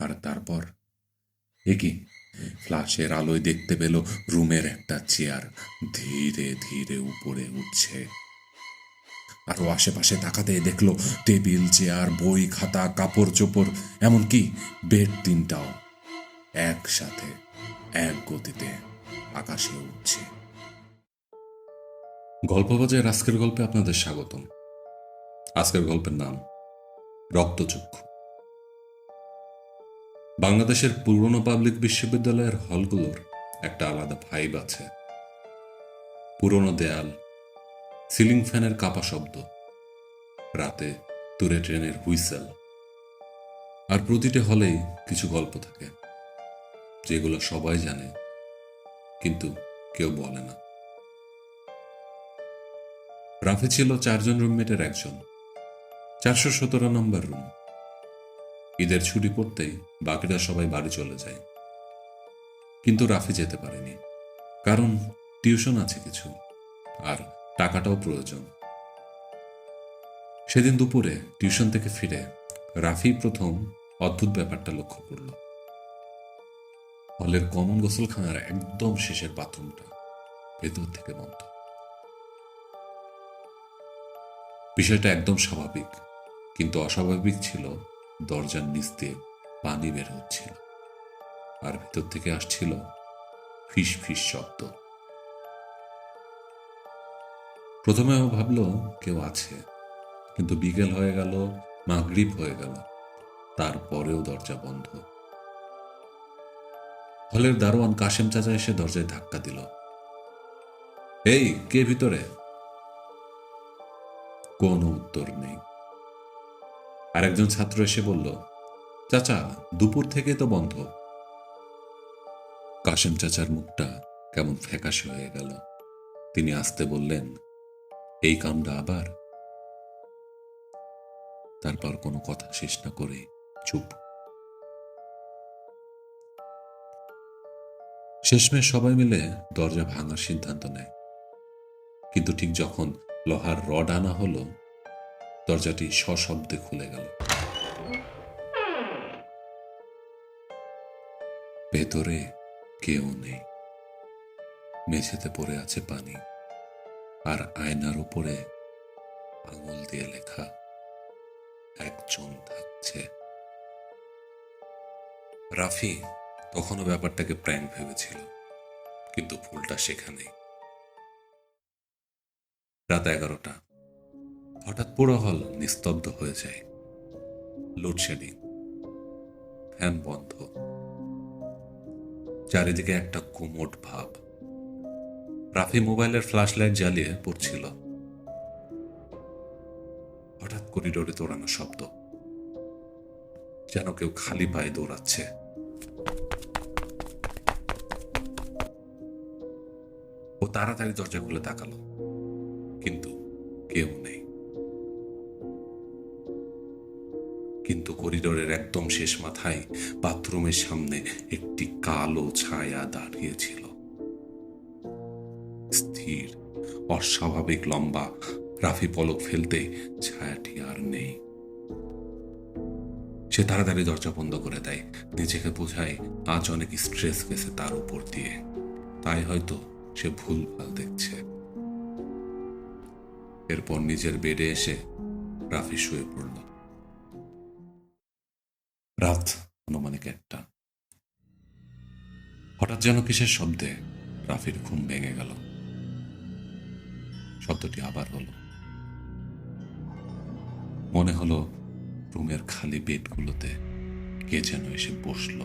আর তারপর কি ফ্ল্যাশের আলোয় দেখতে পেল রুমের একটা চেয়ার ধীরে ধীরে উপরে উঠছে। আরো আশেপাশে তাকাতেই দেখলো টেবিল, চেয়ার, বই, খাতা, কাপড় চোপড়, এমনকি বেড তিনটাও একসাথে এক গতিতে আকাশে উঠছে। গল্পবাজের আজকের গল্পে আপনাদের স্বাগতম। আজকের গল্পের নাম রক্তচক্ষু। বাংলাদেশের পুরনো পাবলিক বিশ্ববিদ্যালয়ের হলগুলোর একটা আলাদা ভাইব আছে। পুরনো দেয়াল, সিলিং ফ্যানের কাপা শব্দ, রাতে দূরে ট্রেনের হুইসেল, আর প্রতিটি হলেই কিছু গল্প থাকে যেগুলো সবাই জানে কিন্তু কেউ বলে না। রাফি ছিল 4 জন রুমমেটের একজন। 417 নম্বর রুম। ঈদের ছুটি পড়তেই বাকিরা সবাই বাড়ি চলে যায়, কিন্তু রাফি যেতে পারেনি, কারণ টিউশন আছে কিছু, আর টাকাটাও প্রয়োজন। সেদিন দুপুরে টিউশন থেকে ফিরে রাফি প্রথম অদ্ভুত ব্যাপারটা লক্ষ্য করল। হলের কমন গোসলখানার একদম শেষের বাথরুমটা ভেতর থেকে বন্ধ। বিষয়টা একদম স্বাভাবিক, কিন্তু অস্বাভাবিক ছিল দরজার নিচ দিয়ে পানি বের হচ্ছিল, আর ভেতর থেকে আসছিল ফিস ফিস শব্দ। প্রথমে ও ভাবল কেউ আছে, কিন্তু বিকেল হয়ে গেল, মাগরিব হয়ে গেল, তারপরেও দরজা বন্ধ। হলের দারোয়ান কাশেম চাচা এসে দরজায় ধাক্কা দিল। এই, কে ভিতরে? কোনো উত্তর নেই। আরেকজন ছাত্র এসে বলল, চাচা, দুপুর থেকে তো বন্ধ। কাশেম চাচার মুখটা কেমন ফ্যাকাশে হয়ে গেল। তিনি আস্তে বললেন, এই কামটা আবার? তারপর কোনো কথা শেষ না করে চুপ। শেষমেশ সবাই মিলে দরজা ভাঙার সিদ্ধান্ত নেয়, কিন্তু ঠিক যখন লোহার রড আনা হলো, দরজাটি সশব্দে খুলে গেল। ভেতরে কেউ নেই। মেঝেতে পড়ে আছে পানি, আর আয়নার উপরে আঙুল দিয়ে লেখা, একজন থাকছে। রাফি তখনও ব্যাপারটাকে প্র্যাঙ্ক ভেবেছিল, কিন্তু ভুলটা সেখানেই। রাত 11টা। হঠাৎ পুরো হল নিস্তব্ধ হয়ে যায়। লোডশেডিং, ফ্যান বন্ধ, চারিদিকে একটা গুমোট ভাব। রাফি মোবাইলের ফ্ল্যাশ লাইট জ্বালিয়ে পড়ছিল। হঠাৎ করিডোরে দৌড়ানো শব্দ, যেন কেউ খালি পায়ে দৌড়াচ্ছে। ও তাড়াতাড়ি দরজা খুলে তাকালো, কিন্তু কেউ নেই। কিন্তু করিডোরের একদম শেষ মাথায় বাথরুমের সামনে একটি কালো ছায়া দাঁড়িয়েছিল, স্থির, অস্বাভাবিক লম্বা। রাফি পলক ফেলতে ছায়াটি আর নেই। সে তাড়াতাড়ি দরজা বন্ধ করে দেয়, নিজেকে বোঝায় আজ অনেক স্ট্রেস গেছে তার উপর দিয়ে, তাই হয়তো সে ভুলভাল দেখছে। এরপর নিজের বেডে এসে রাফি শুয়ে পড়ল। রাত আনুমানিক 1টা। হঠাৎ যেন কিসের শব্দে রাফির ঘুম ভেঙে গেল। শব্দটি আবার হলো। মনে হলো রুমের খালি বেডগুলোতে কে যেন এসে বসল।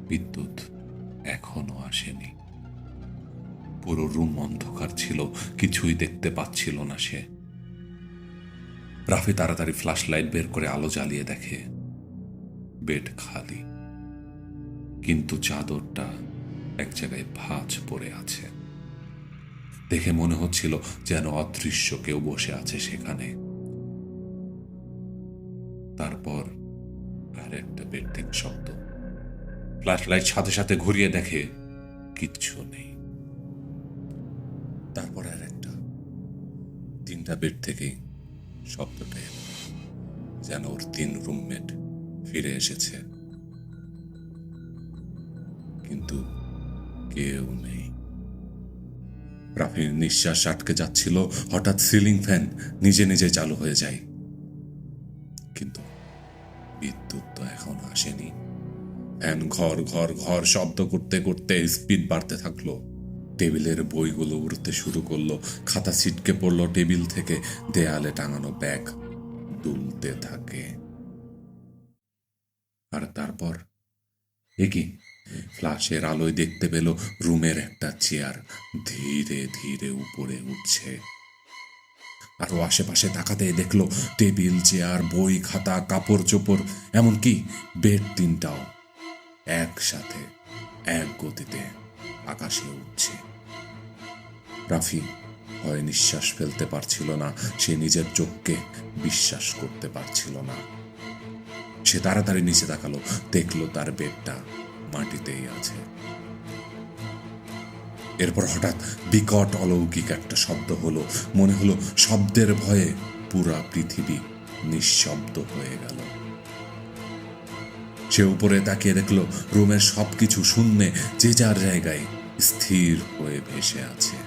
বিদ্যুৎ এখনো আসেনি। পুরো রুম অন্ধকার ছিল, কিছুই দেখতে পাচ্ছিল না সে। রাফি তাড়াতাড়ি ফ্ল্যাশ লাইট বের করে আলো জ্বালিয়ে দেখে বেড খালি, কিন্তু চাদরটা এক জায়গায় ভাঁজ পড়ে আছে। দেখে মনে হচ্ছিল যেন অদৃশ্য কেউ বসে আছে সেখানে। তারপর আর একটা বেড থেকে শব্দ। ফ্ল্যাশ লাইট সাথে সাথে ঘুরিয়ে দেখে কিচ্ছু নেই। তারপর আর একটা, 3টা বেড থেকেই শব্দটা এলো, যেন ওর 3 রুমমেট ফিরে এসেছে, কিন্তু কেউ নেই। রাফির নিঃশ্বাস আটকে যাচ্ছিল। হঠাৎ সিলিং ফ্যান নিজে নিজে চালু হয়ে যায়, কিন্তু বিদ্যুৎ তো এখন আসেনি। ফ্যান ঘর ঘর ঘর শব্দ করতে করতে স্পিড বাড়তে থাকলো। টেবিলের বইগুলো উড়তে শুরু করলো, খাতা ছিটকে পড়লো টেবিল থেকে, দেয়ালে টাঙানো ব্যাগ দুলতে থাকে। আর তারপর কি ফ্ল্যাশের আলোয় দেখতে পেল রুমের একটা চেয়ার ধীরে ধীরে উপরে উঠছে। আর ও আশেপাশে তাকাতে দেখলো টেবিল, চেয়ার, বই, খাতা, কাপড় চোপড়, এমনকি বেড 3টাও একসাথে এক গতিতে আকাশে উঠছে। রাফি ভয়ে নিঃশ্বাস ফেলতে পারছিল না। সে নিজের চোখকে বিশ্বাস করতে পারছিল না। সে তাড়াতাড়ি নিচে তাকালো, দেখলো তার বেডটা মাটিতেই আছে। এরপর হঠাৎ বিকট অলৌকিক একটা শব্দ হলো। মনে হলো শব্দের ভয়ে পুরা পৃথিবী নিঃশব্দ হয়ে গেল। সে উপরে তাকিয়ে দেখলো রুমের সবকিছু শূন্যে, যে যার জায়গায় স্থির হয়ে ভেসে আছে।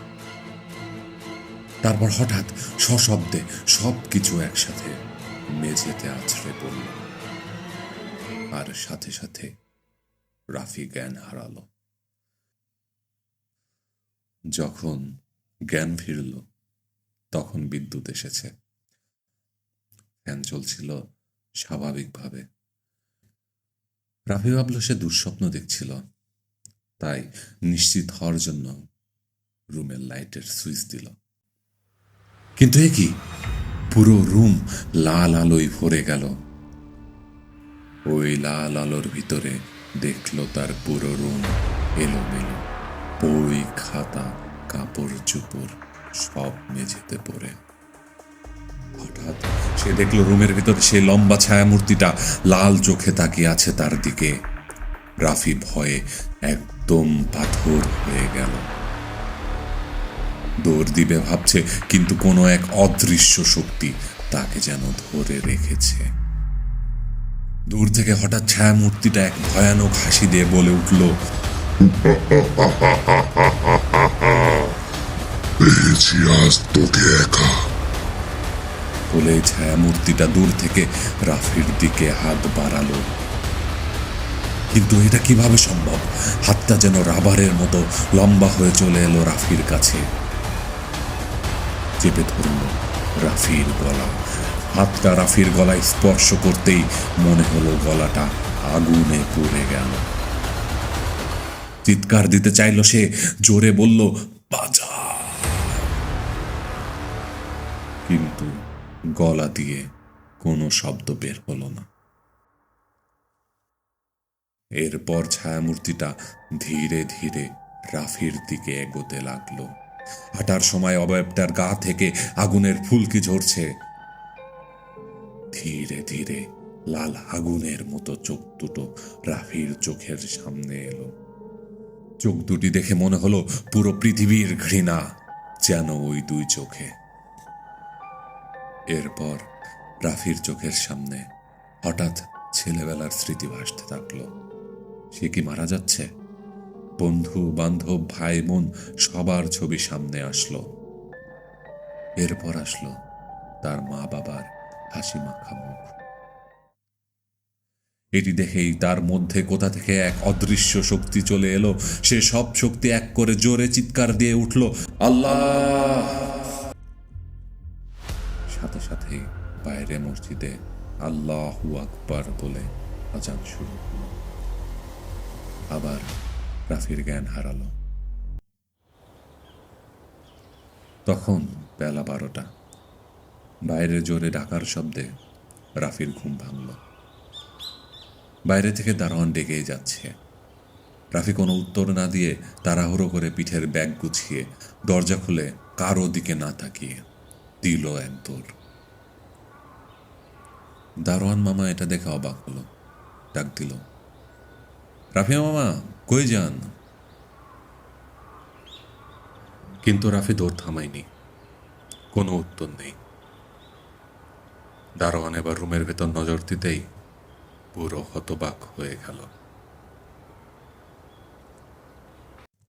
তারপর হঠাৎ সশব্দে সবকিছু একসাথে মেঝেতে আছড়ে পড়ল, আর সাথে সাথে রাফি জ্ঞান হারালো। যখন জ্ঞান ফিরল তখন বিদ্যুৎ এসেছে। ফ্যান চলছিল স্বাভাবিকভাবে। রাফি ভাবল সে দুঃস্বপ্ন দেখছিল, তাই নিশ্চিত হওয়ার জন্য রুমের লাইটের সুইচ দিল। কিন্তু কি পুরো রুম লাল আলোয় ভরে গেল। ওই লাল আলোর ভিতরে দেখলো তার পুরো রুম এলোমেলো, বই, খাতা, কাপড় চোপড় সব মেঝেতে পড়ে। হঠাৎ সে দেখলো রুমের ভিতরে সেই লম্বা ছায়ামূর্তিটা লাল চোখে তাকিয়ে আছে তার দিকে। রাফি ভয়ে একদম পাথর হয়ে গেল। দৌড় দিবে ভাবছে, কিন্তু কোনো এক অদৃশ্য শক্তি তাকে যেন ধরে রেখেছে। দূর থেকে হঠাৎ ছায়ামূর্তিটা এক ভয়ানক হাসি দিয়ে বলে উঠল, পেয়েছি আজ তোকে একা। বলে ছায়ামূর্তিটা দূর থেকে রাফির দিকে হাত বাড়ালো। কিন্তু এটা কিভাবে সম্ভব? হাতটা যেন রাবারের মতো লম্বা হয়ে চলে এলো রাফির কাছে, চেপে ধরল রাফির গলা। হাতটা রাফির গলায় স্পর্শ করতেই মনে হলো গলাটা আগুনে পুড়ে গেল। চিৎকার দিতে চাইল সে, জোরে বলল, বাঁচা! কিন্তু গলা দিয়ে কোনো শব্দ বের হলো না। এরপর ছায়ামূর্তিটা ধীরে ধীরে রাফির দিকে এগোতে লাগলো। হাঁটার সময় অবয়বটার গা থেকে আগুনের ফুলকি ঝরছে। ধীরে ধীরে লাল আগুনের মতো চোখ দুটো রাফির চোখের সামনে এলো। চোখ দুটি দেখে মনে হলো পুরো পৃথিবীর ঘৃণা যেন ওই 2 চোখে। এরপর রাফির চোখের সামনে হঠাৎ ছেলেবেলার স্মৃতি ভাসতে থাকলো। সে কি মারা যাচ্ছে? বন্ধু বান্ধব, ভাই বোন সবার ছবি সামনে আসলো। এরপর আসলো তার মা বাবার হাসি মাখা মুখ। এটি দেখেই তার মধ্যে কোথা থেকে এক অদৃশ্য শক্তি চলে এলো। সে সব শক্তি এক করে জোরে চিৎকার দিয়ে উঠল, আল্লাহ! সাথে সাথে বাইরে মসজিদে আল্লাহু আকবার বলে আজান শুরু হলো। আবার রাফির জ্ঞান হারালো। তখন বেলা 12টা। বাইরে জোরে ডাকার শব্দে রাফির ঘুম ভাঙল। বাইরে থেকে দারোয়ান ডেকেই যাচ্ছে। রাফি কোনো উত্তর না দিয়ে তাড়াহুড়ো করে পিঠের ব্যাগ গুছিয়ে দরজা খুলে কারো দিকে না তাকিয়ে দিল এক দৌড়। দারোয়ান মামা এটা দেখে অবাক হলো, ডাক দিল, রাফি মামা, কই যান? কিন্তু রাফি দৌড় থামায়নি। কোনো উত্তর নেই। দারোয়ান এবার রুমের ভেতর নজর দিতেই পুরো হতবাক হয়ে গেল।